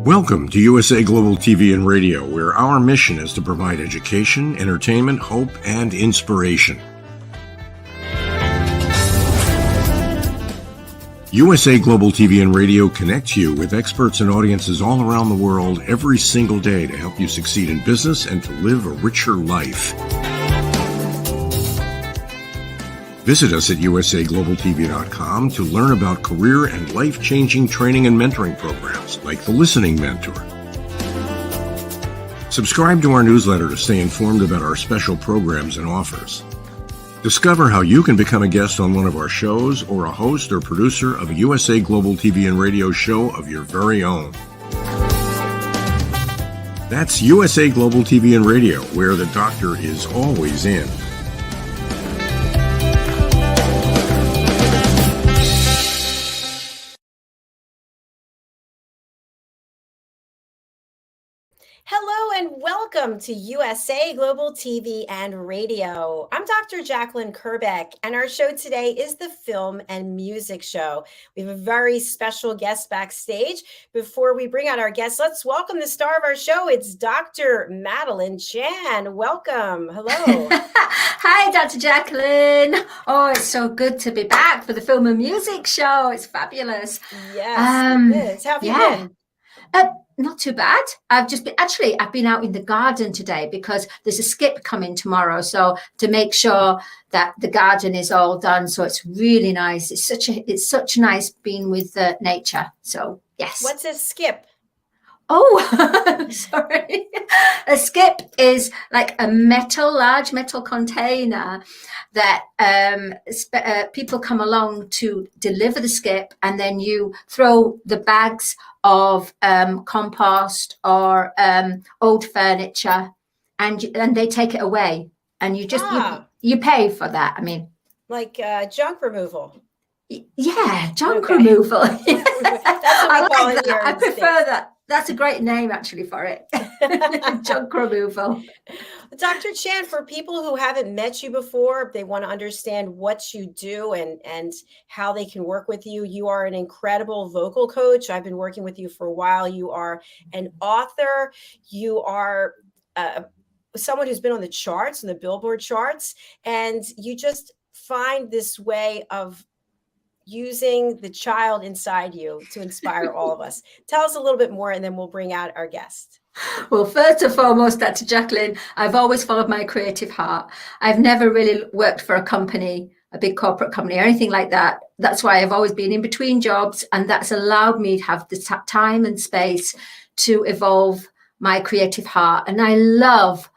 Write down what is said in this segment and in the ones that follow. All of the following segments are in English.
Welcome to USA Global TV and Radio, where our mission is to provide education, entertainment, hope, and inspiration. USA Global TV and Radio connects you with experts and audiences all around the world every single day to help you succeed in business and to live a richer life. Visit us at usaglobaltv.com to learn about career and life-changing training and mentoring programs like the Listening Mentor. Subscribe to our newsletter to stay informed about our special programs and offers. Discover how you can become a guest on one of our shows or a host or producer of a USA Global TV and Radio show of your very own. That's USA Global TV and Radio, where the doctor is always in. Hello and welcome to USA Global TV and Radio. I'm Dr. Jacalyn Kerbeck, and our show today is the Film and Music Show. We have a very special guest backstage. Before we bring out our guest, let's welcome the star of our show. It's Dr. Madalene Chan. Welcome. Hello. Hi, Dr. Jacalyn. Oh, it's so good to be back for the Film and Music Show. It's fabulous. Yes, it is. How have you been? Not too bad. I've been out in the garden today because there's a skip coming tomorrow. So to make sure that the garden is all done. So it's really nice. It's such nice being with nature. So yes. What's a skip? Oh, sorry. A skip is like a large metal container that people come along to deliver the skip, and then you throw the bags of compost or old furniture, and they take it away, and you just you pay for that. I mean, like junk removal. Yeah, junk removal. That's what I like that. I prefer that. That's a great name, actually, for it. Junk removal. Dr. Chan, for people who haven't met you before, they want to understand what you do and how they can work with you. You are an incredible vocal coach. I've been working with you for a while. You are an author. You are someone who's been on the charts, on the Billboard charts, and you just find this way of using the child inside you to inspire all of us. Tell us a little bit more, and then we'll bring out our guest. Well, first and foremost, Dr. Jacalyn, I've always followed my creative heart. I've never really worked for a company, a big corporate company or anything like that. That's why I've always been in between jobs, and that's allowed me to have the time and space to evolve my creative heart. And I love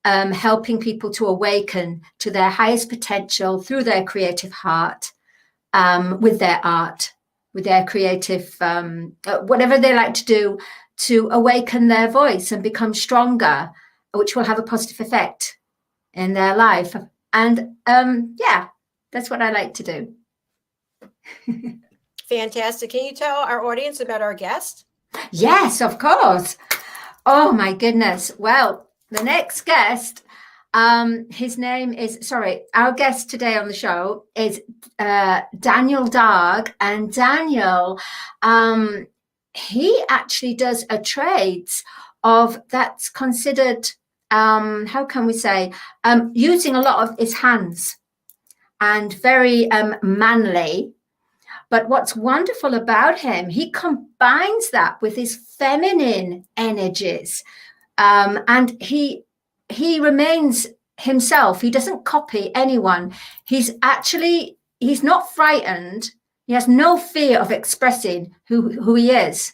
helping people to awaken to their highest potential through their creative heart. With their art, with their creative, whatever they like to do, to awaken their voice and become stronger, which will have a positive effect in their life. And that's what I like to do. Fantastic. Can you tell our audience about our guest? Yes, of course. Oh, my goodness. Well, the next guest, his name is, our guest today on the show is Daniel Dargue. And Daniel, he actually does a trades of that's considered, how can we say, using a lot of his hands and very manly. But what's wonderful about him, he combines that with his feminine energies, and he remains himself. He doesn't copy anyone. He's not frightened. He has no fear of expressing who he is.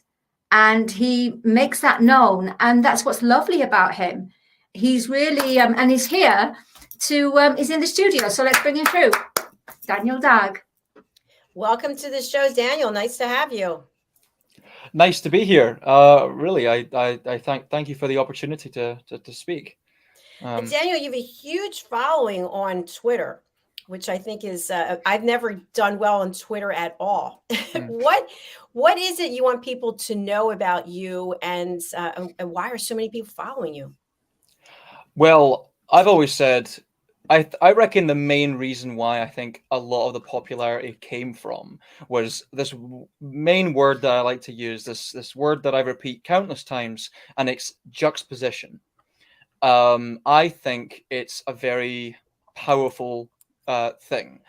And he makes that known. And that's what's lovely about him. He's really, and he's here he's in the studio. So let's bring him through. Daniel Dargue. Welcome to the show, Daniel. Nice to have you. Nice to be here. Really, I thank you for the opportunity to speak. Daniel, you have a huge following on Twitter, which I think is, I've never done well on Twitter at all. What is it you want people to know about you, and why are so many people following you? Well, I've always said I reckon the main reason why I think a lot of the popularity came from was this main word that I like to use, this word that I repeat countless times, and it's juxtaposition. I think it's a very powerful thing.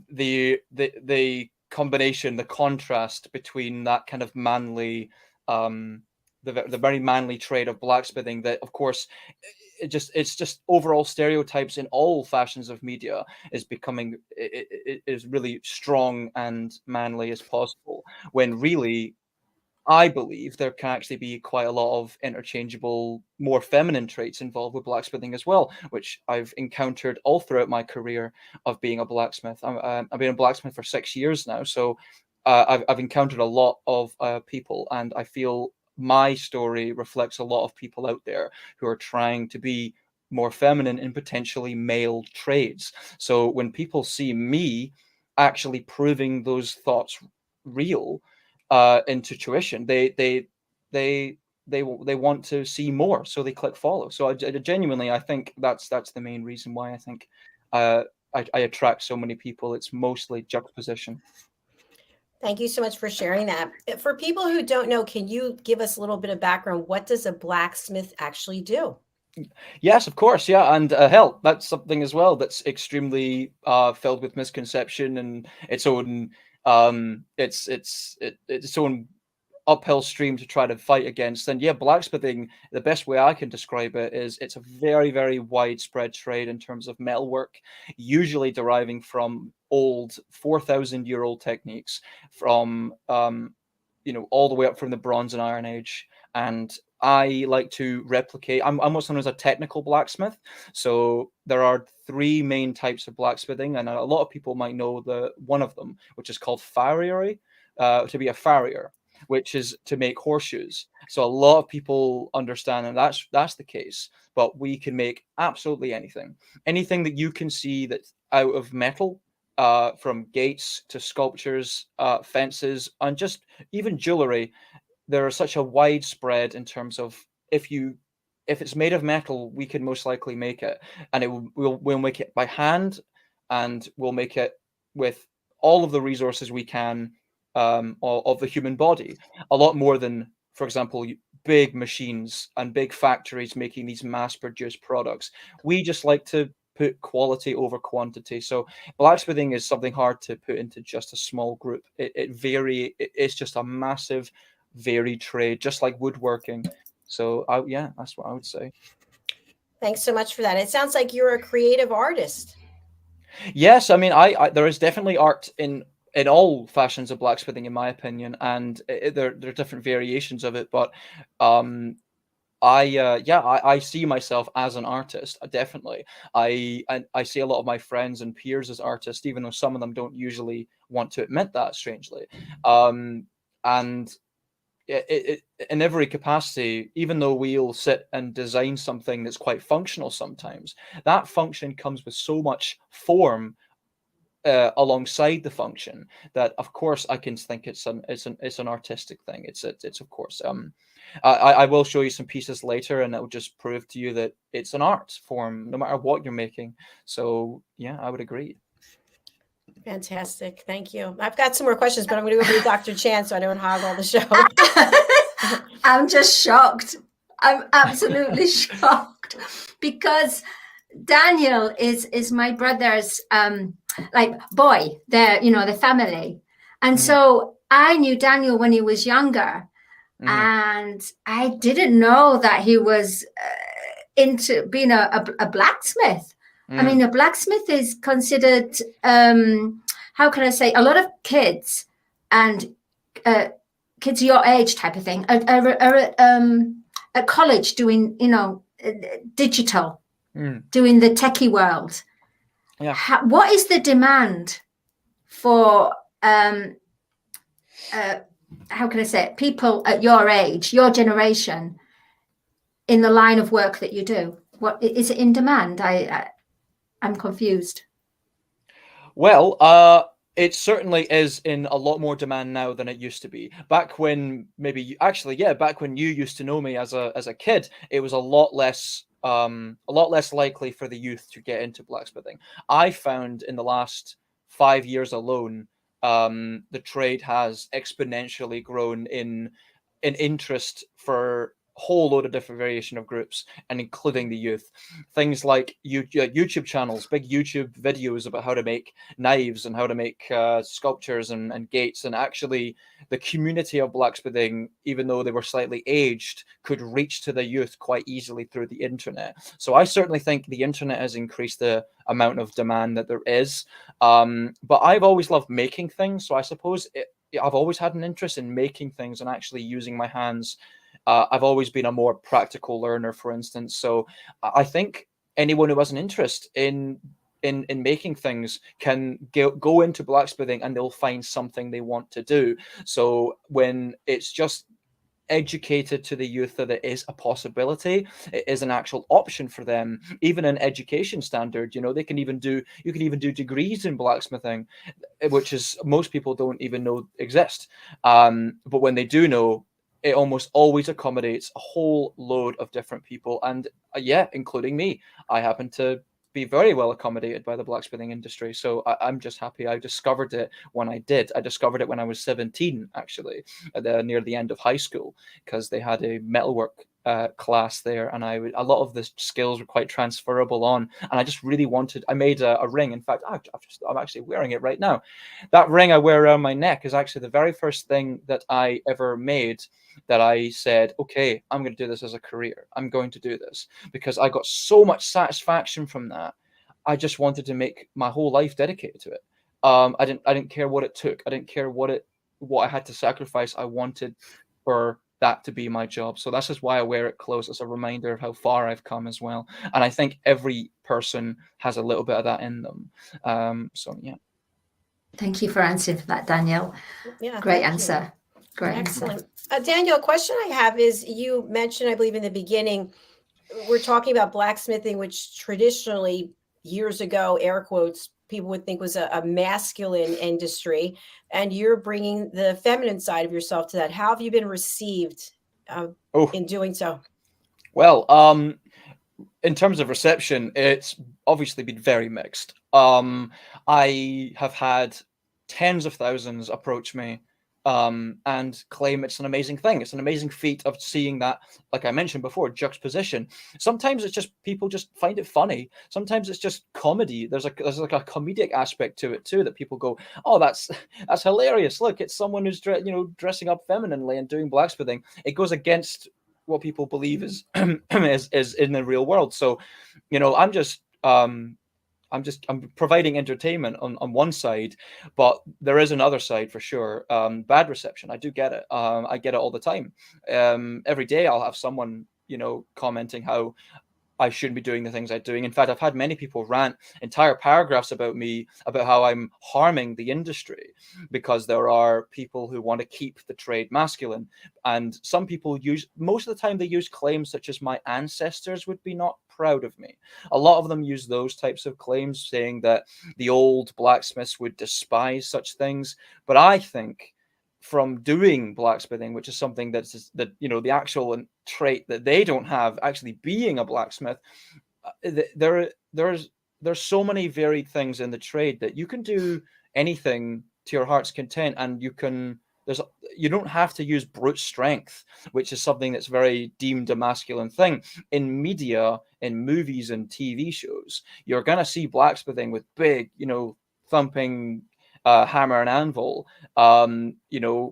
The combination, the contrast between that kind of manly, the very manly trade of blacksmithing, that of course it's just overall stereotypes in all fashions of media is becoming it is really strong and manly as possible, when really I believe there can actually be quite a lot of interchangeable, more feminine traits involved with blacksmithing as well, which I've encountered all throughout my career of being a blacksmith. I've been a blacksmith for 6 years now, so I've encountered a lot of people, and I feel my story reflects a lot of people out there who are trying to be more feminine in potentially male trades. So when people see me actually proving those thoughts real, into tuition, they want to see more, so they click follow. So I genuinely, I think that's the main reason why I think I attract so many people. It's mostly juxtaposition. Thank you so much for sharing that. For people who don't know, can you give us a little bit of background? What does a blacksmith actually do? Yes, of course, yeah, and hell, that's something as well that's extremely filled with misconception and its own its own uphill stream to try to fight against. And yeah, blacksmithing, the best way I can describe it is it's a very, very widespread trade in terms of metalwork, usually deriving from old 4,000-year-old techniques from all the way up from the Bronze and Iron Age. And I like to replicate. I'm what's known as a technical blacksmith. So there are three main types of blacksmithing, and a lot of people might know the one of them, which is called farriery, to be a farrier, which is to make horseshoes. So a lot of people understand, and that's the case. But we can make absolutely anything that you can see that's out of metal, from gates to sculptures, fences, and just even jewelry. There are such a widespread in terms of if it's made of metal, we can most likely make it, and we'll make it by hand, and we'll make it with all of the resources we can, of the human body, a lot more than, for example, big machines and big factories making these mass-produced products. We just like to put quality over quantity. So blacksmithing is something hard to put into just a small group. It's just a massive, varied trade, just like woodworking. So yeah, that's what I would say. Thanks so much for that. It sounds like you're a creative artist. Yes, I mean, I there is definitely art in all fashions of blacksmithing, in my opinion, and there are different variations of it. But I see myself as an artist, definitely. I see a lot of my friends and peers as artists, even though some of them don't usually want to admit that, strangely. And in every capacity, even though we'll sit and design something that's quite functional sometimes, that function comes with so much form alongside the function that, of course, I can think it's an artistic thing. It's of course. I will show you some pieces later, and it will just prove to you that it's an art form, no matter what you're making. So yeah, I would agree. Fantastic. Thank you. I've got some more questions, but I'm going to go over to Dr. Chan so I don't hog all the show. I'm just shocked. I'm absolutely shocked, because Daniel is my brother's boy. They're the family, and so I knew Daniel when he was younger, and I didn't know that he was into being a blacksmith. I mean, a blacksmith is considered, how can I say, a lot of kids and kids your age type of thing are at college doing, digital, doing the techie world. Yeah. What is the demand for, how can I say it, people at your age, your generation, in the line of work that you do? What is it in demand? I'm confused. Well, it certainly is in a lot more demand now than it used to be. Back when back when you used to know me as a kid, it was a lot less a lot less likely for the youth to get into blacksmithing. I found in the last 5 years alone, the trade has exponentially grown in interest for a whole load of different variation of groups, and including the youth. Things like YouTube channels, big YouTube videos about how to make knives and how to make sculptures and gates. And actually, the community of blacksmithing, even though they were slightly aged, could reach to the youth quite easily through the internet. So I certainly think the internet has increased the amount of demand that there is. But I've always loved making things, so I suppose I've always had an interest in making things and actually using my hands. I've always been a more practical learner, for instance. So I think anyone who has an interest in making things can go into blacksmithing, and they'll find something they want to do. So when it's just educated to the youth that it is a possibility, it is an actual option for them, even an education standard, they can even do, you can even do degrees in blacksmithing, which is most people don't even know exist. But when they do know, it almost always accommodates a whole load of different people. And yeah, including me, I happen to be very well accommodated by the blacksmithing industry. So I'm just happy I discovered it when I did. I discovered it when I was 17, actually, near the end of high school, because they had a metalwork class there, and a lot of the skills were quite transferable on. And I just really wanted, I made a ring. In fact, I'm actually wearing it right now. That ring I wear around my neck is actually the very first thing that I ever made that I said, okay, I'm going to do this as a career. I'm going to do this, because I got so much satisfaction from that. I just wanted to make my whole life dedicated to it. I didn't care what it took. I didn't care what I had to sacrifice. I wanted for that to be my job. So that's just why I wear it close, as a reminder of how far I've come as well. And I think every person has a little bit of that in them. So yeah. Thank you for answering for that, Danielle. Yeah, great answer. Great. Excellent. Danielle, a question I have is, you mentioned, I believe in the beginning, we're talking about blacksmithing, which traditionally years ago, air quotes, people would think was a masculine industry, and you're bringing the feminine side of yourself to that. How have you been received in doing so? Well, in terms of reception, it's obviously been very mixed. I have had tens of thousands approach me and claim it's an amazing thing. It's an amazing feat of seeing that, like I mentioned before, juxtaposition. Sometimes it's just people just find it funny. Sometimes it's just comedy. There's like a comedic aspect to it too, that people go, oh, that's hilarious. Look, it's someone who's dressing up femininely and doing blacksmithing. It goes against what people believe is is in the real world. So, I'm providing entertainment on one side, but there is another side for sure. Bad reception. I do get it. I get it all the time. Every day I'll have someone, commenting how I shouldn't be doing the things I'm doing. In fact, I've had many people rant entire paragraphs about me, about how I'm harming the industry, because there are people who want to keep the trade masculine. And some people most of the time, they use claims such as my ancestors would be not proud of me. A lot of them use those types of claims, saying that the old blacksmiths would despise such things. But I think, from doing blacksmithing, which is something that's the actual trait that they don't have, actually being a blacksmith, there's so many varied things in the trade that you can do anything to your heart's content, and you don't have to use brute strength, which is something that's very deemed a masculine thing. In media, in movies and TV shows, you're going to see blacksmithing with big, thumping hammer and anvil,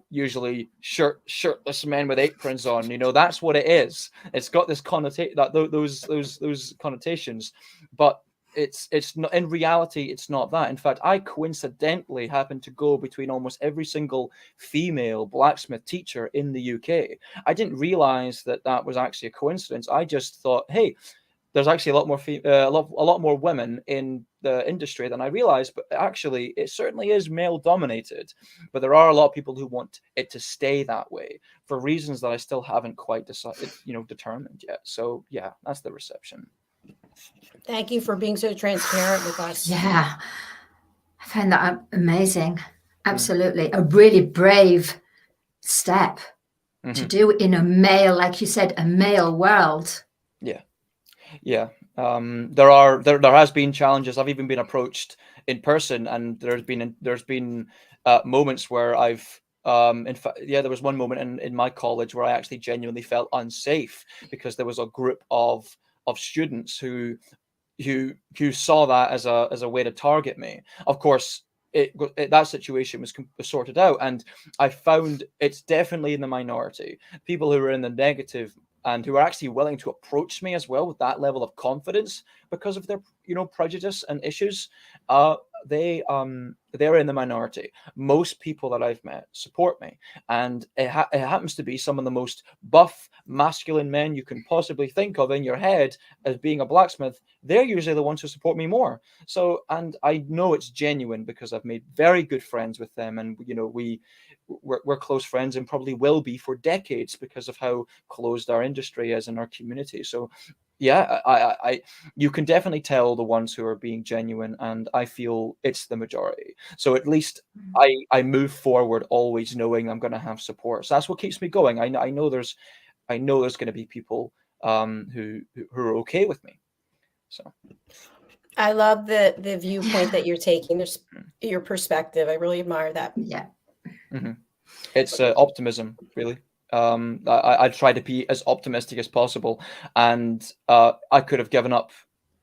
usually shirtless men with aprons on. That's what it is. It's got this connotation, those connotations, but it's not, in reality, it's not that. In fact, I coincidentally happened to go between almost every single female blacksmith teacher in the UK. I didn't realize that was actually a coincidence. I just thought, hey, there's actually a lot more women in the industry than I realized, but actually it certainly is male dominated. But there are a lot of people who want it to stay that way for reasons that I still haven't quite decided, determined yet. So yeah, that's the reception. Thank you for being so transparent with us. Yeah, I find that amazing. Absolutely. A really brave step to do in a male, like you said, a male world. Yeah. There has been challenges. I've even been approached in person, and there's been moments where I've in fact, yeah, there was one moment in my college where I actually genuinely felt unsafe because there was a group of students who saw that as a way to target me. Of course, that situation was sorted out, and I found it's definitely in the minority. People who are in the negative and who are actually willing to approach me as well with that level of confidence because of their prejudice and issues. Uh, they're in the minority. Most people that I've met support me, and it happens to be some of the most buff, masculine men you can possibly think of in your head as being a blacksmith. They're usually the ones who support me more. So, and I know it's genuine because I've made very good friends with them, and we're close friends and probably will be for decades because of how closed our industry is in our community. So yeah, I you can definitely tell the ones who are being genuine, and I feel it's the majority. So at least I move forward always knowing I'm going to have support. So that's what keeps me going. I know there's going to be people who are okay with me. So I love the viewpoint that you're taking. There's your perspective. I really admire that. Yeah. mm-hmm. It's optimism, really. I try to be as optimistic as possible, and I could have given up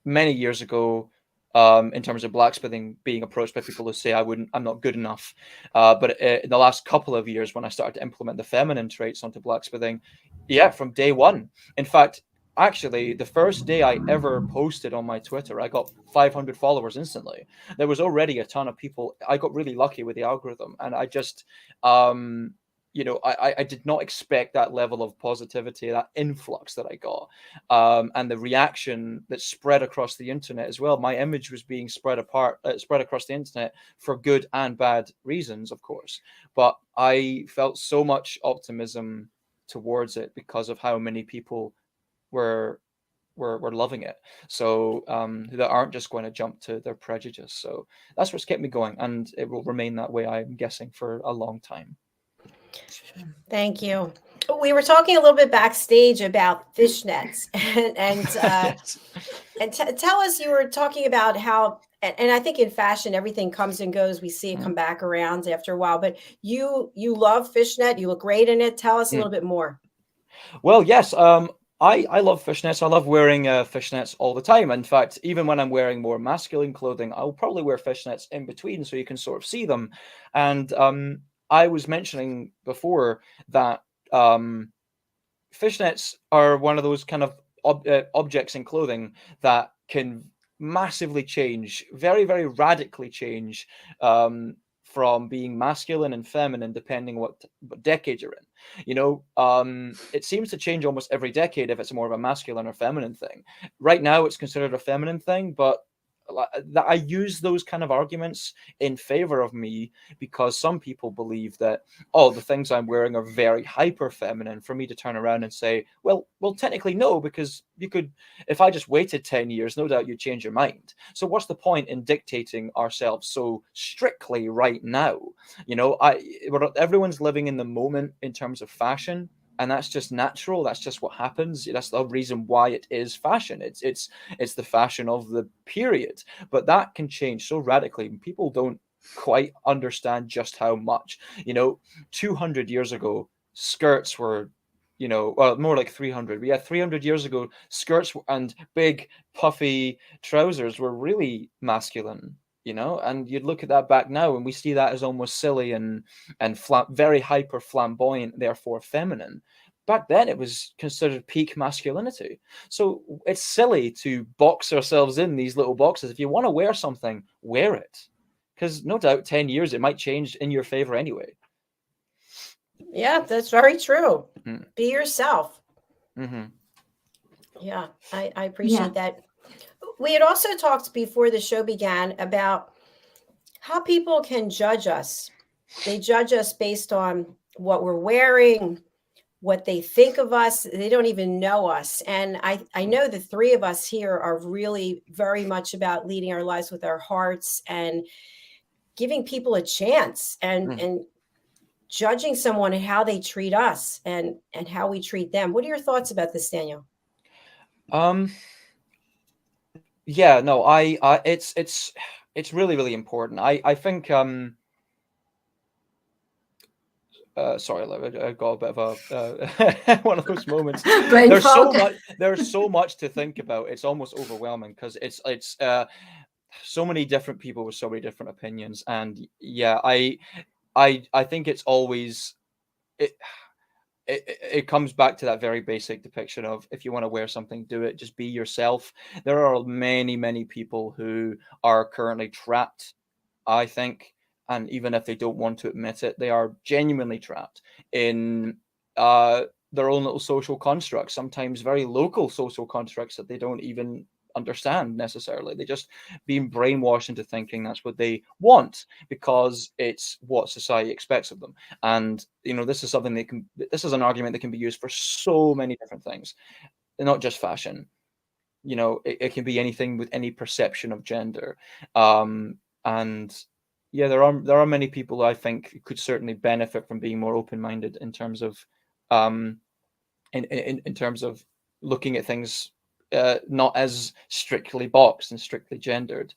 many years ago in terms of blacksmithing, being approached by people who say I'm not good enough. But in the last couple of years, when I started to implement the feminine traits onto blacksmithing, yeah, from day one. In fact, actually, the first day I ever posted on my Twitter, I got 500 followers instantly. There was already a ton of people. I got really lucky with the algorithm, and I just I did not expect that level of positivity, that influx that I got, and the reaction that spread across the internet as well. My image was being spread across the internet for good and bad reasons, of course. But I felt so much optimism towards it because of how many people were loving it. So that aren't just going to jump to their prejudice. So that's what's kept me going, and it will remain that way, I'm guessing, for a long time. Thank you. We were talking a little bit backstage about fishnets, and tell us, you were talking about how, and I think in fashion everything comes and goes. We see it come back around after a while. But you love fishnet. You look great in it. Tell us a little bit more. Well, yes. I love fishnets. I love wearing fishnets all the time. In fact, even when I'm wearing more masculine clothing, I'll probably wear fishnets in between so you can sort of see them. And I was mentioning before that fishnets are one of those kind of objects in clothing that can massively change, very, very radically change from being masculine and feminine, depending what decade you're in. It seems to change almost every decade if it's more of a masculine or feminine thing. Right now, it's considered a feminine thing, but I use those kind of arguments in favor of me because some people believe that, the things I'm wearing are very hyper feminine, for me to turn around and say, well, technically no, because you could, if I just waited 10 years, no doubt you'd change your mind. So what's the point in dictating ourselves so strictly right now? Everyone's living in the moment in terms of fashion. And that's just natural. That's just what happens. That's the reason why it is fashion. It's the fashion of the period. But that can change so radically. People don't quite understand just how much. 200 years ago, skirts were, more like 300. Yeah, 300 years ago, skirts and big puffy trousers were really masculine. And you'd look at that back now, and we see that as almost silly and very hyper flamboyant, therefore feminine. Back then, it was considered peak masculinity. So it's silly to box ourselves in these little boxes. If you want to wear something, wear it, because no doubt 10 years it might change in your favor anyway. Yeah, that's very true. Be yourself. Mm-hmm. Yeah, I appreciate that. We had also talked before the show began about how people can judge us. They judge us based on what we're wearing, what they think of us. They don't even know us. And I know the three of us here are really very much about leading our lives with our hearts and giving people a chance and judging someone and how they treat us and how we treat them. What are your thoughts about this, Daniel? Yeah, no, it's really, really important. I think sorry, I got a bit of a one of those moments. Brain There's so fog. much. There's so much to think about. It's almost overwhelming because it's so many different people with so many different opinions. And yeah, I think it's always it. It comes back to that very basic depiction of, if you want to wear something, do it. Just be yourself. There are many, many people who are currently trapped, I think, and even if they don't want to admit it, they are genuinely trapped in their own little social constructs, sometimes very local social constructs that they don't even understand necessarily. They just being brainwashed into thinking that's what they want because it's what society expects of them. And this is something this is an argument that can be used for so many different things, not just fashion. It can be anything with any perception of gender. And yeah, there are many people I think could certainly benefit from being more open-minded in terms of in terms of looking at things not as strictly boxed and strictly gendered.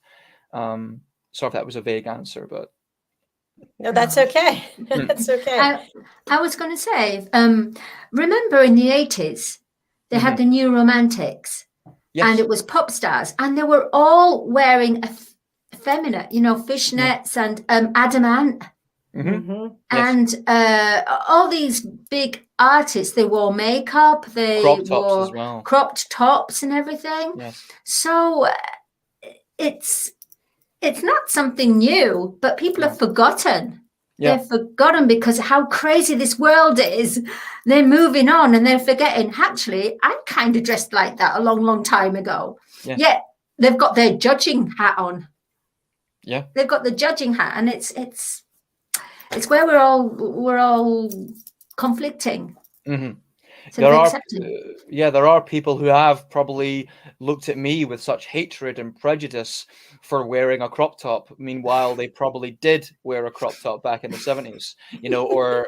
Sorry if that was a vague answer, but No, that's okay. That's okay. I was going to say, remember in the 80s, they had the New Romantics, yes. and it was pop stars, and they were all wearing effeminate, fishnets and adamant. And all these big artists, they wore makeup, they wore cropped tops and everything. Yes. So it's not something new, but people have forgotten. Yeah. They've forgotten because how crazy this world is. They're moving on and they're forgetting, actually, I kind of dressed like that a long, long time ago. Yeah. Yet they've got their judging hat on. Yeah. They've got the judging hat, and it's where we're all conflicting. There are people who have probably looked at me with such hatred and prejudice for wearing a crop top. Meanwhile, they probably did wear a crop top back in the 70s, or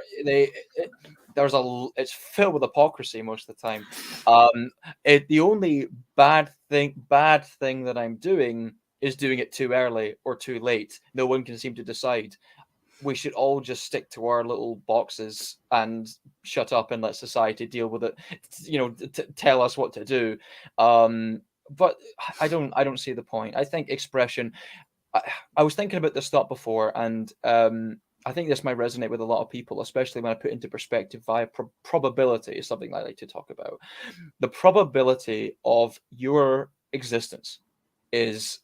it's filled with hypocrisy most of the time. The only bad thing that I'm doing is doing it too early or too late. No one can seem to decide. We should all just stick to our little boxes and shut up and let society deal with it, tell us what to do. But I don't see the point. I think expression, I was thinking about this thought before, and I think this might resonate with a lot of people, especially when I put into perspective via probability is something I like to talk about. The probability of your existence is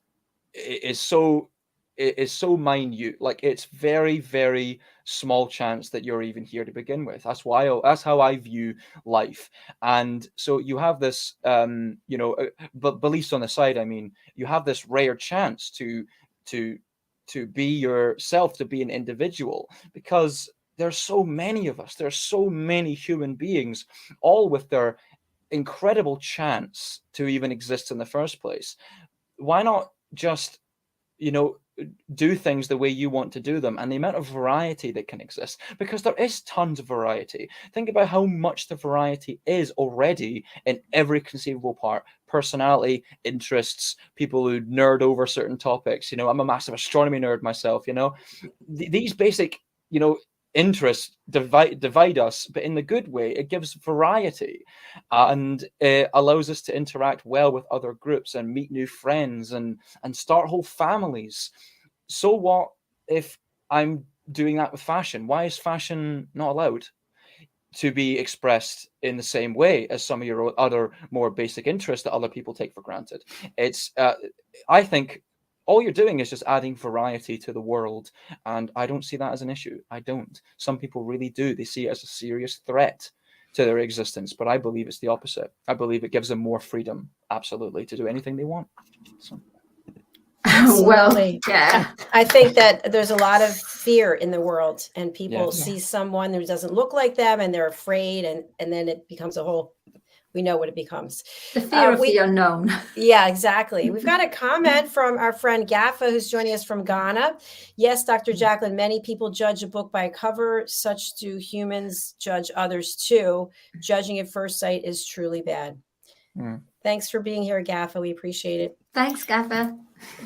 so minute. Like, it's very, very small chance that you're even here to begin with. That's how I view life. And so you have this but beliefs on the side, I mean, you have this rare chance to be yourself, to be an individual, because there's so many of us, there's so many human beings, all with their incredible chance to even exist in the first place. Why not just do things the way you want to do them, and the amount of variety that can exist, because there is tons of variety. Think about how much the variety is already in every conceivable part: personality, interests, people who nerd over certain topics. I'm a massive astronomy nerd myself. These basic interests divide us, but in the good way. It gives variety, and it allows us to interact well with other groups and meet new friends and start whole families. So what if I'm doing that with fashion? Why is fashion not allowed to be expressed in the same way as some of your other more basic interests that other people take for granted? It's I think all you're doing is just adding variety to the world, and I don't see that as an issue. I don't. Some people really do. They see it as a serious threat to their existence, but I believe it's the opposite. I believe it gives them more freedom, absolutely, to do anything they want. So. Well, yeah. I think that there's a lot of fear in the world, and people see someone who doesn't look like them and they're afraid, and then it becomes a whole, we know what it becomes. The fear of the unknown. Yeah, exactly. We've got a comment from our friend Gaffa, who's joining us from Ghana. Yes, Dr. Jacalyn, many people judge a book by a cover. Such do humans judge others too. Judging at first sight is truly bad. Thanks for being here, Gaffa. We appreciate it. Thanks, Gaffer.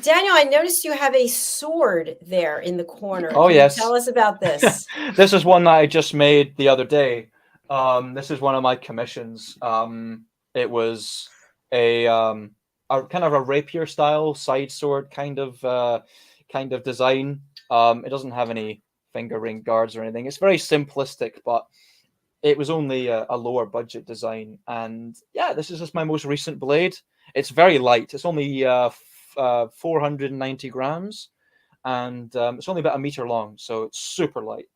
Daniel, I noticed you have a sword there in the corner. Oh, Can yes. you tell us about this? This is one that I just made the other day. This is one of my commissions. It was a kind of a rapier style side sword kind of design. It doesn't have any finger ring guards or anything. It's very simplistic, but it was only a lower budget design. And yeah, this is just my most recent blade. It's very light. It's only 490 grams, and it's only about a meter long, so it's super light.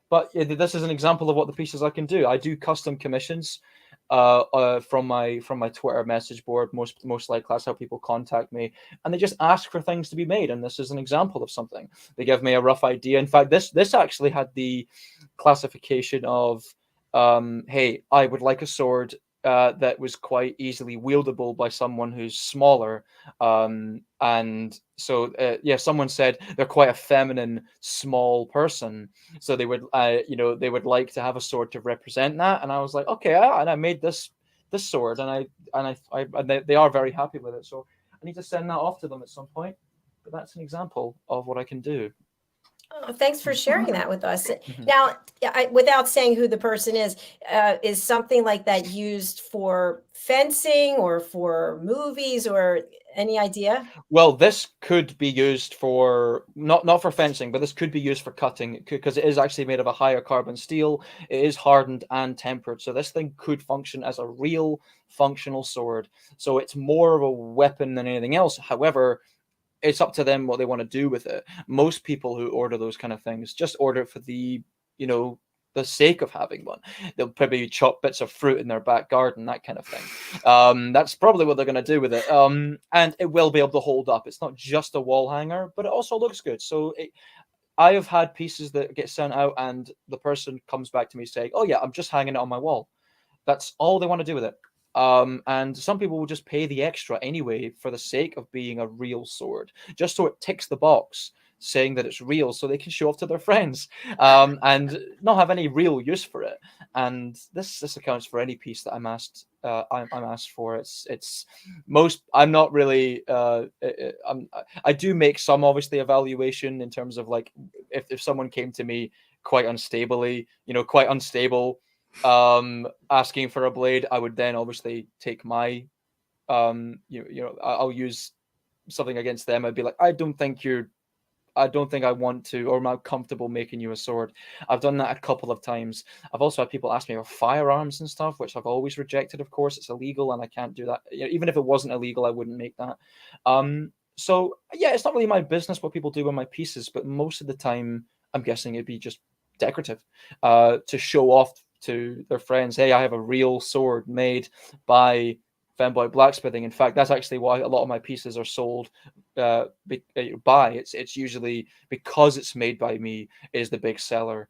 But this is an example of what the pieces I can do. I do custom commissions from my Twitter message board. Most likely that's how people contact me, and they just ask for things to be made. And this is an example of something. They give me a rough idea. In fact, this actually had the classification of, hey, I would like a sword that was quite easily wieldable by someone who's smaller. And so, yeah, someone said they're quite a feminine, small person. So they would, they would like to have a sword to represent that. And I was like, okay, and I made this sword, and they are very happy with it. So I need to send that off to them at some point. But that's an example of what I can do. Oh, thanks for sharing that with us. Now, without saying who the person is something like that used for fencing or for movies, or any idea? Well, this could be used for not for fencing, but this could be used for cutting, because it is actually made of a higher carbon steel. It is hardened and tempered, so this thing could function as a real functional sword. So it's more of a weapon than anything else. However, it's up to them what they want to do with it. Most people who order those kind of things just order it for the sake of having one. They'll probably chop bits of fruit in their back garden, that kind of thing. That's probably what they're going to do with it. And it will be able to hold up. It's not just a wall hanger, but it also looks good. So I have had pieces that get sent out, and the person comes back to me saying, oh yeah, I'm just hanging it on my wall. That's all they want to do with it. And some people will just pay the extra anyway for the sake of being a real sword, just so it ticks the box saying that it's real, so they can show off to their friends, and not have any real use for it. And this accounts for any piece that I'm asked for. It's most. I'm not really. I do make some, obviously, evaluation in terms of, like, if someone came to me quite unstable, asking for a blade, I would then obviously take my I'll use something against them. I'd be like, I don't think I want to, or I'm not comfortable making you a sword. I've done that a couple of times. I've also had people ask me about firearms and stuff, which I've always rejected. Of course, it's illegal, and I can't do that. Even if it wasn't illegal, I wouldn't make that. So yeah, it's not really my business what people do with my pieces, but most of the time, I'm guessing it'd be just decorative, to show off to their friends. Hey, I have a real sword made by Femboy Blacksmithing. In fact, that's actually why a lot of my pieces are sold by. It's usually because it's made by me is the big seller,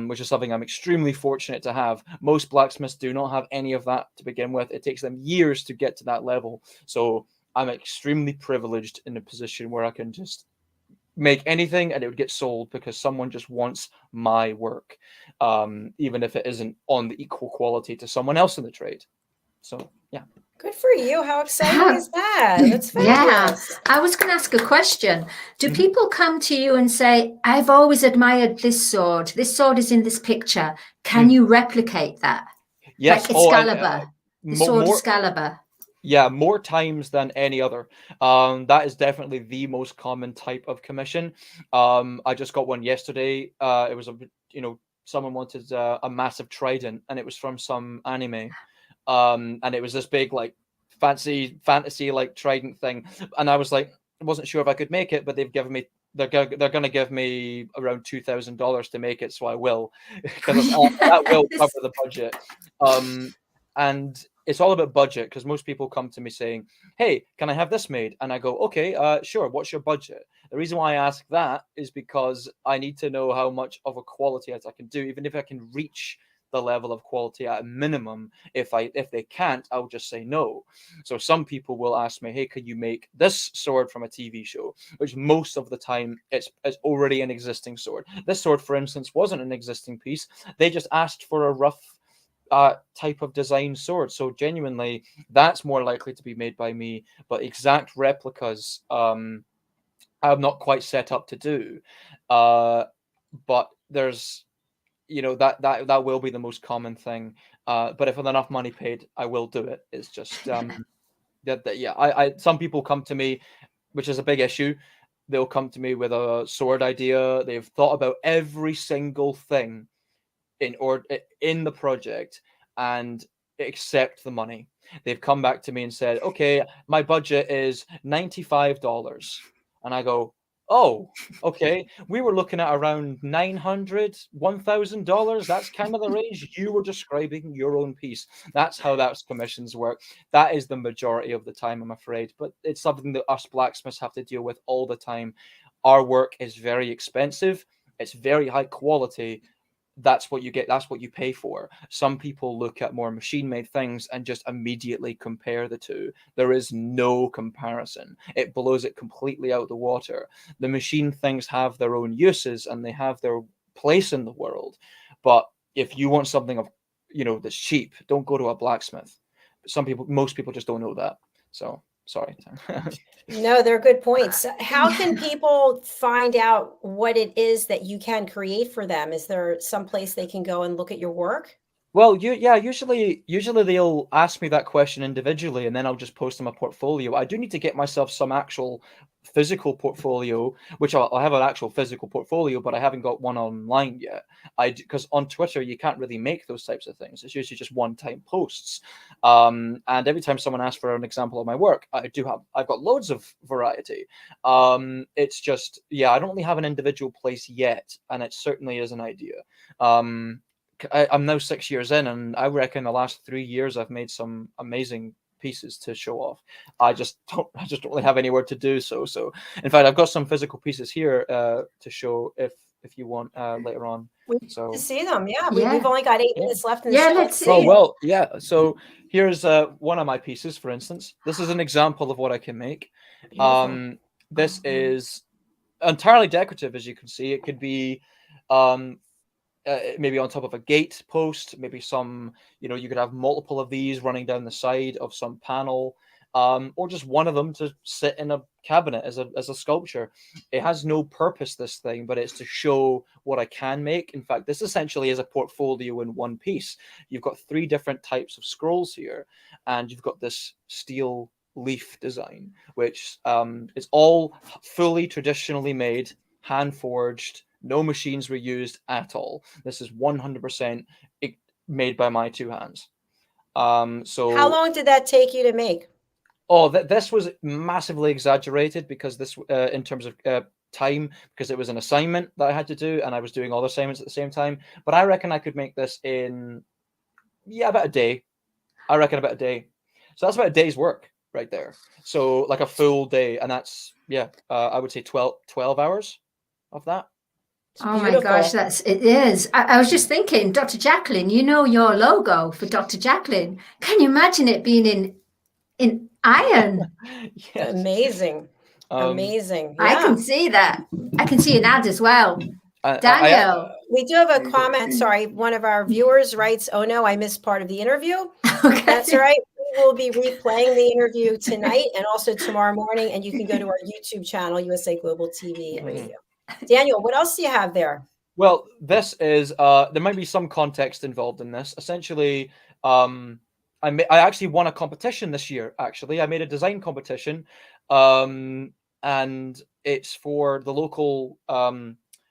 which is something I'm extremely fortunate to have. Most blacksmiths do not have any of that to begin with. It takes them years to get to that level. So I'm extremely privileged in a position where I can just make anything and it would get sold because someone just wants my work, even if it isn't on the equal quality to someone else in the trade. So yeah. Good for you. How exciting is that? That's fabulous. Yeah. I was going to ask a question. Do people come to you and say, I've always admired this sword. This sword is in this picture. Can you replicate that? Yes. Like Excalibur. The sword Excalibur. Yeah, more times than any other. That is definitely the most common type of commission. I just got one yesterday. It was someone wanted a massive trident, and it was from some anime. And it was this big, like, fantasy like trident thing, and I was like, I wasn't sure if I could make it, but they're going to give me around $2,000 to make it, so I will, because that will cover the budget. And it's all about budget, because most people come to me saying, hey, can I have this made? And I go, okay, sure, what's your budget? The reason why I ask that is because I need to know how much of a quality I can do, even if I can reach the level of quality at a minimum. If they can't, I'll just say no. So some people will ask me, hey, can you make this sword from a TV show? Which most of the time it's already an existing sword. This sword, for instance, wasn't an existing piece. They just asked for a rough type of design sword. So genuinely, that's more likely to be made by me. But exact replicas, I'm not quite set up to do. But there's, that will be the most common thing. But if with enough money paid, I will do it. It's just some people come to me, which is a big issue. They'll come to me with a sword idea. They've thought about every single thing in the project and accept the money. They've come back to me and said, okay, my budget is $95. And I go, oh, okay. We were looking at around $900, $1,000. That's kind of the range. You were describing your own piece. That's how that's commissions work. That is the majority of the time, I'm afraid. But it's something that us blacksmiths have to deal with all the time. Our work is very expensive. It's very high quality. That's what you get. That's what you pay for. Some people look at more machine-made things and just immediately compare the two. There is no comparison. It blows it completely out of the water. The machine things have their own uses and they have their place in the world. But if you want something that's cheap, don't go to a blacksmith. Most people just don't know that. So sorry. No, they're good points. How can people find out what it is that you can create for them? Is there some place they can go and look at your work? Well, usually they'll ask me that question individually, and then I'll just post them a portfolio. I do need to get myself some actual physical portfolio, which I'll have an actual physical portfolio, but I haven't got one online yet. Because on Twitter you can't really make those types of things. It's usually just one-time posts. And every time someone asks for an example of my work, I've got loads of variety. It's just, I don't really have an individual place yet, and it certainly is an idea. I'm now 6 years in, and I reckon the last 3 years I've made some amazing pieces to show off. I just don't really have anywhere to do so. So in fact, I've got some physical pieces here to show if you want later on. We need to see them. We've only got 8 minutes left in the show. Let's see. Oh, well, so here's one of my pieces, for instance. This is an example of what I can make. This is entirely decorative, as you can see. It could be maybe on top of a gate post, maybe some, you could have multiple of these running down the side of some panel, or just one of them to sit in a cabinet as a sculpture. It has no purpose, this thing, but it's to show what I can make. In fact, this essentially is a portfolio in one piece. You've got 3 different types of scrolls here, and you've got this steel leaf design, which is all fully traditionally made, hand forged. No machines were used at all. This is 100% made by my 2 hands. So how long did that take you to make? Oh, this was massively exaggerated because this, in terms of time, because it was an assignment that I had to do, and I was doing all the assignments at the same time. But I reckon I could make this in, about a day. I reckon about a day. So that's about a day's work right there. So like a full day, and that's I would say 12 hours of that. Oh my gosh, it is. I was just thinking, Dr. Jacalyn, your logo for Dr. Jacalyn. Can you imagine it being in iron? Yes. Amazing. Amazing. I can see that. I can see an ad as well. Daniel. We do have a comment. Sorry, one of our viewers writes, "Oh no, I missed part of the interview." Okay. That's all right. We will be replaying the interview tonight and also tomorrow morning, and you can go to our YouTube channel, USA Global TV and Radio. Daniel, what else do you have there? Well, this is there might be some context involved in this. Essentially, I actually won a competition this year. Actually, I made a design competition, and it's for the local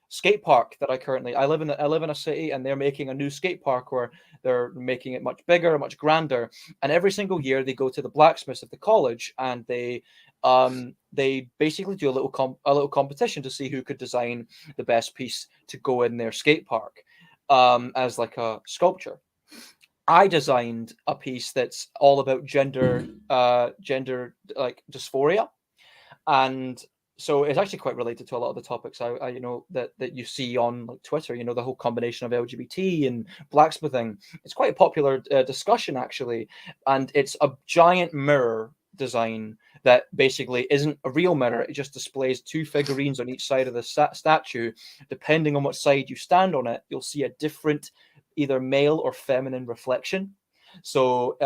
skate park that I live in a city, and they're making a new skate park where they're making it much bigger, much grander. And every single year they go to the blacksmiths of the college, and they basically do a little competition to see who could design the best piece to go in their skate park as like a sculpture. I designed a piece that's all about gender like dysphoria, and so it's actually quite related to a lot of the topics I that you see on like Twitter. The whole combination of LGBT and blacksmithing. It's quite a popular discussion actually, and it's a giant mirror design that basically isn't a real mirror. It just displays 2 figurines on each side of the statue. Depending on what side you stand on it, you'll see a different either male or feminine reflection. So,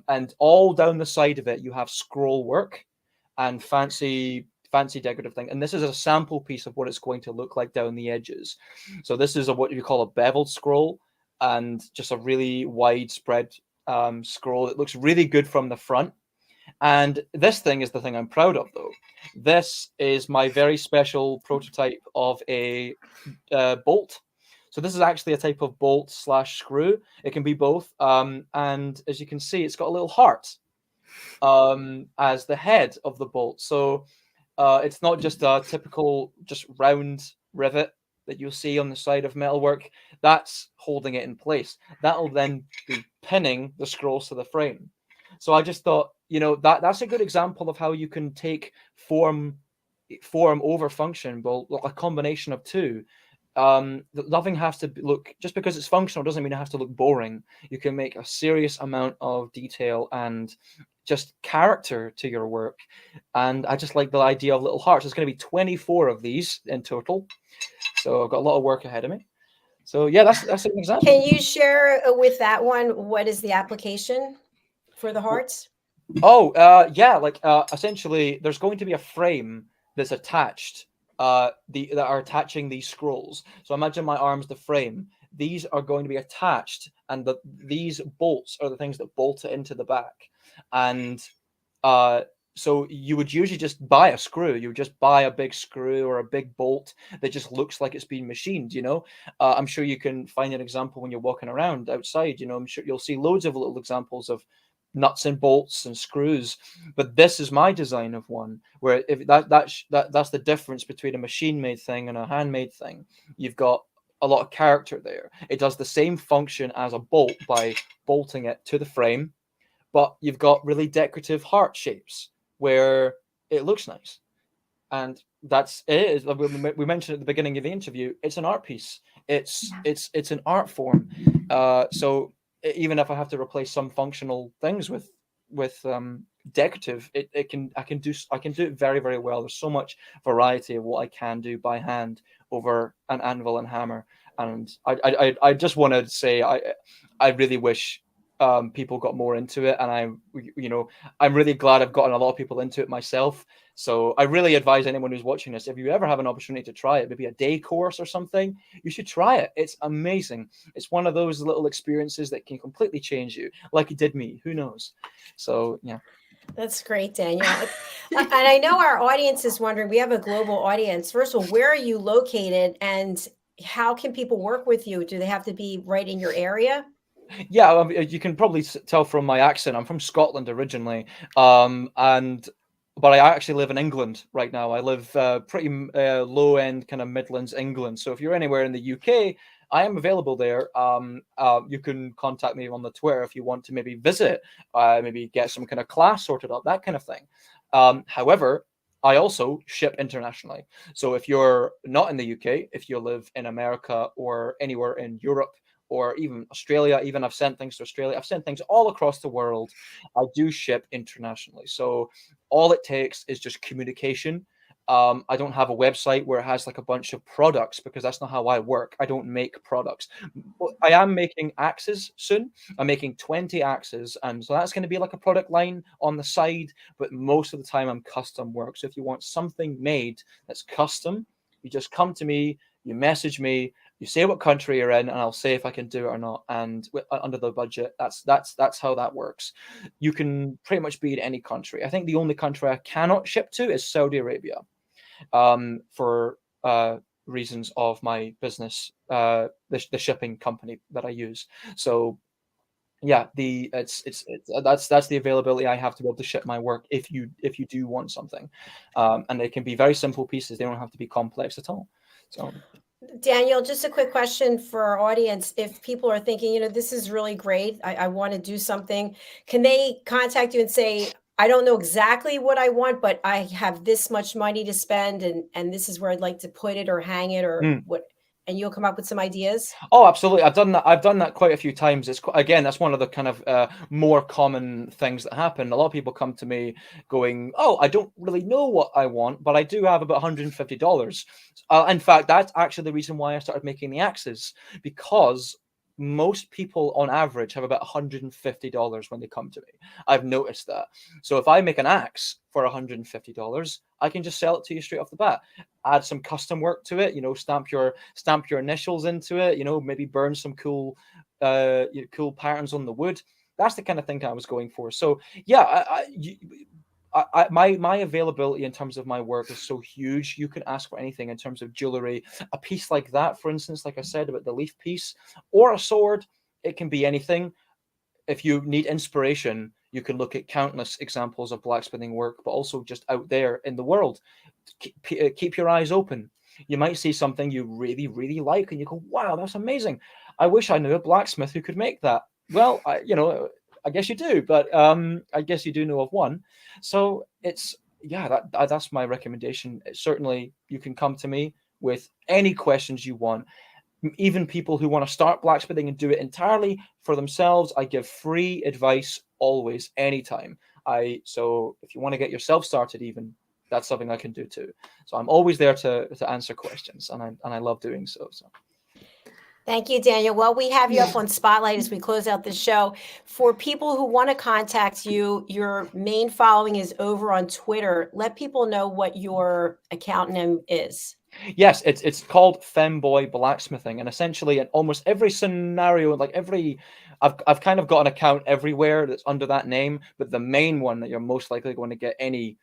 and all down the side of it, you have scroll work and fancy decorative thing. And this is a sample piece of what it's going to look like down the edges. So this is what you call a beveled scroll, and just a really widespread scroll. It looks really good from the front. And this thing is the thing I'm proud of, though. This is my very special prototype of a bolt. So this is actually a type of bolt / screw. It can be both. And as you can see, it's got a little heart as the head of the bolt. So it's not just a typical just round rivet that you'll see on the side of metalwork. That's holding it in place. That'll then be pinning the scrolls to the frame. So I just thought, that's a good example of how you can take form over function, but a combination of two. Nothing has to look, just because it's functional doesn't mean it has to look boring. You can make a serious amount of detail and just character to your work. And I just like the idea of little hearts. There's going to be 24 of these in total. So I've got a lot of work ahead of me. So yeah, that's an example. Can you share with that one, what is the application for the hearts? Oh, yeah, essentially there's going to be a frame that's attached that are attaching these scrolls. So imagine my arm's the frame. These are going to be attached, and these bolts are the things that bolt it into the back. And so you would usually just buy a screw. You would just buy a big screw or a big bolt that just looks like it's been machined, I'm sure you can find an example when you're walking around outside. I'm sure you'll see loads of little examples of nuts and bolts and screws, but this is my design of one where if that's the difference between a machine-made thing and a handmade thing. You've got a lot of character there. It does the same function as a bolt by bolting it to the frame, but you've got really decorative heart shapes where it looks nice. And that's it. We mentioned at the beginning of the interview, it's an art piece. It's an art form. So even if I have to replace some functional things with decorative, I can do it very, very well. There's so much variety of what I can do by hand over an anvil and hammer. And I just want to say I really wish people got more into it, and I'm really glad I've gotten a lot of people into it myself. So I really advise anyone who's watching this, if you ever have an opportunity to try it, maybe a day course or something, you should try it. It's amazing. It's one of those little experiences that can completely change you, like it did me. Who knows? So yeah. That's great, Daniel. And I know our audience is wondering, we have a global audience. First of all, where are you located, and how can people work with you? Do they have to be right in your area? Yeah, you can probably tell from my accent. I'm from Scotland originally, but I actually live in England right now. I live pretty low end, kind of Midlands, England. So if you're anywhere in the UK, I am available there. You can contact me on the Twitter if you want to maybe visit, maybe get some kind of class sorted out, that kind of thing. However, I also ship internationally. So if you're not in the UK, if you live in America or anywhere in Europe, or even Australia, even I've sent things to Australia. I've sent things all across the world. I do ship internationally. So all it takes is just communication. I don't have a website where it has like a bunch of products, because that's not how I work. I don't make products. But I am making axes soon. I'm making 20 axes. And so that's going to be like a product line on the side. But most of the time I'm custom work. So if you want something made that's custom, you just come to me, you message me, you say what country you're in, and I'll say if I can do it or not. And under the budget, that's how that works. You can pretty much be in any country. I think the only country I cannot ship to is Saudi Arabia, for reasons of my business, the shipping company that I use. So yeah, that's the availability I have to be able to ship my work if you do want something, and they can be very simple pieces. They don't have to be complex at all. So. Daniel, just a quick question for our audience. If people are thinking, this is really great, I want to do something, can they contact you and say, I don't know exactly what I want, but I have this much money to spend, and this is where I'd like to put it or hang it, or what? And you'll come up with some ideas? Oh, absolutely. I've done that quite a few times. Again, that's one of the kind of more common things that happen. A lot of people come to me going, oh, I don't really know what I want, but I do have about $150. In fact, that's actually the reason why I started making the axes, because most people on average have about $150 when they come to me. I've noticed that. So if I make an axe for $150, I can just sell it to you straight off the bat. Add some custom work to it, stamp your initials into it, maybe burn some cool cool patterns on the wood. That's the kind of thing I was going for. So yeah, my availability in terms of my work is so huge. You can ask for anything in terms of jewelry. A piece like that, for instance, like I said about the leaf piece, or a sword, it can be anything. If you need inspiration, you can look at countless examples of blacksmithing work, but also just out there in the world. Keep your eyes open. You might see something you really, really like, and you go, wow, that's amazing. I wish I knew a blacksmith who could make that. Well, I guess you do, but I guess you do know of one. So it's, that's my recommendation. Certainly, you can come to me with any questions you want. Even people who want to start blacksmithing and do it entirely for themselves, I give free advice always, anytime. So if you want to get yourself started, even, that's something I can do too. So I'm always there to answer questions, and I love doing so. Thank you, Daniel. Well, we have you up on Spotlight as we close out the show. For people who want to contact you, your main following is over on Twitter. Let people know what your account name is. Yes, it's called Femboy Blacksmithing, and essentially in almost every scenario, I've kind of got an account everywhere that's under that name, but the main one that you're most likely going to get any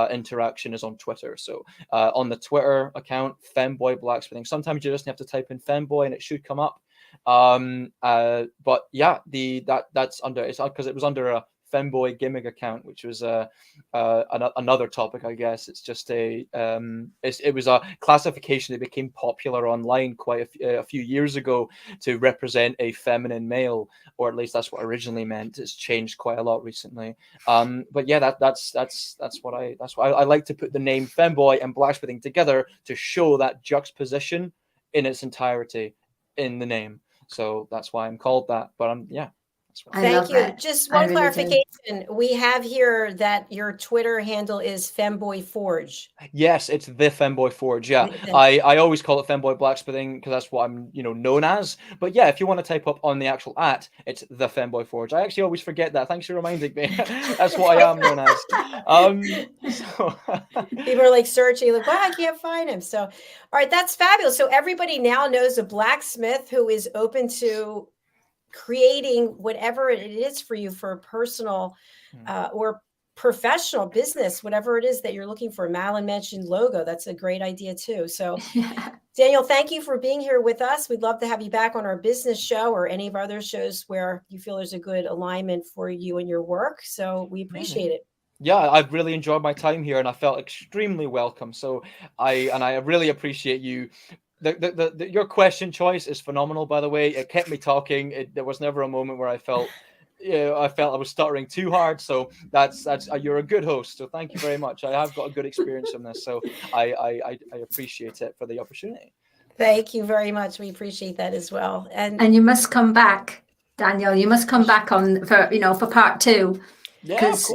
interaction is on Twitter. So on the Twitter account, Femboy Blacksmithing. Sometimes you just have to type in Femboy and it should come up. But yeah, that's under, it's because it was under a Femboy gimmick account, which was another topic, I guess. It's just it was a classification that became popular online quite a few years ago to represent a feminine male, or at least that's what originally meant. It's changed quite a lot recently. But yeah, that's why I like to put the name Femboy and blacksmithing together to show that juxtaposition in its entirety in the name. So that's why I'm called that. But Thank you. Just one clarification. We have here that your Twitter handle is Femboy Forge. Yes, it's the Femboy Forge. Yeah, I always call it Femboy Blacksmithing because that's what I'm known as. But yeah, if you want to type up on the actual it's the Femboy Forge. I actually always forget that. Thanks for reminding me. That's what I am known as. People are like searching, like, wow, I can't find him. So, all right, that's fabulous. So everybody now knows a blacksmith who is open to creating whatever it is for you for a personal or professional business, whatever it is that you're looking for. Madeline mentioned logo. That's a great idea too. So Daniel, thank you for being here with us. We'd love to have you back on our business show or any of our other shows where you feel there's a good alignment for you and your work. So we appreciate it. Yeah, I've really enjoyed my time here and I felt extremely welcome. So I really appreciate you. Your question choice is phenomenal, by the way. It kept me talking. There was never a moment where I felt I was stuttering too hard. So that's you're a good host. So thank you very much. I have got a good experience from this. So I appreciate it for the opportunity. Thank you very much. We appreciate that as well. And you must come back, Daniel. You must come back on for part 2. Because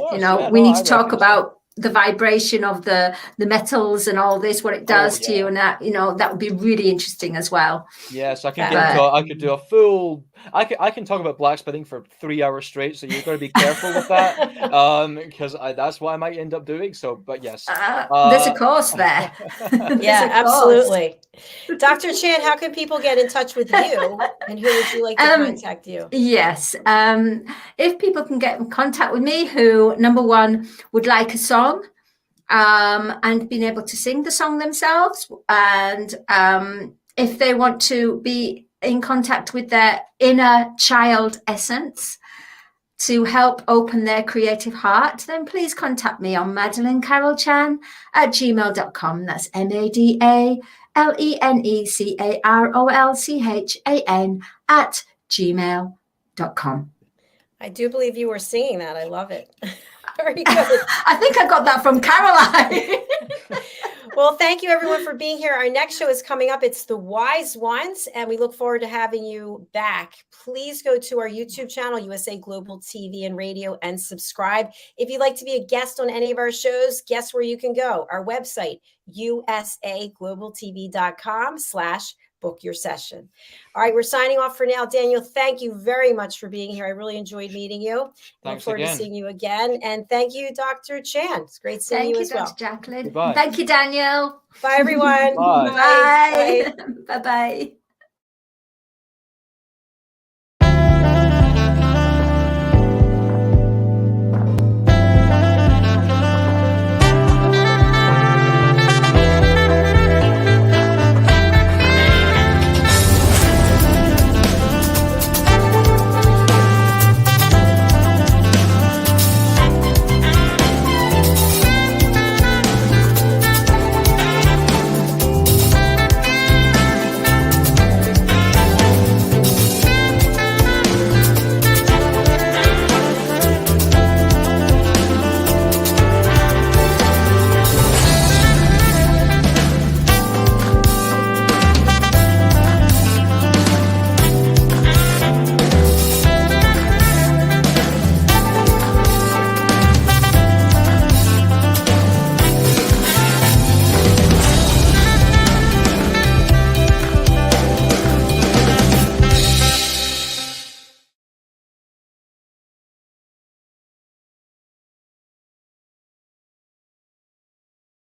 we need to talk about the vibration of the metals and all this, what it does to you, and that that would be really interesting as well. Yes, I can I could do a full. I can talk about blacksmithing for 3 hours straight. So you've got to be careful with that, because that's what I might end up doing. So, but yes, there's a course there. Yeah, absolutely. Dr. Chan, how can people get in touch with you, and who would you like to contact you? Yes, if people can get in contact with me, who number one would like a song, and being able to sing the song themselves, and if they want to be in contact with their inner child essence to help open their creative heart, then please contact me on madalenecarolchan at gmail.com. That's MADALENECAROLCHAN at gmail.com. I do believe you were singing that. I love it. Very good. I think I got that from Caroline. Well, thank you everyone for being here. Our next show is coming up. It's The Wise Ones, and we look forward to having you back. Please go to our YouTube channel, USA Global TV and Radio, and subscribe. If you'd like to be a guest on any of our shows, guess where you can go? Our website, usaglobaltv.com/ book your session. All right, we're signing off for now. Daniel, thank you very much for being here. I really enjoyed meeting you. Thanks Look forward again. to seeing you again. And thank you, Dr. Chan. It's great seeing Thank you you, as well. Dr. Jacalyn. Goodbye. Thank you, Daniel. Bye, everyone. Bye. Bye. Bye-bye.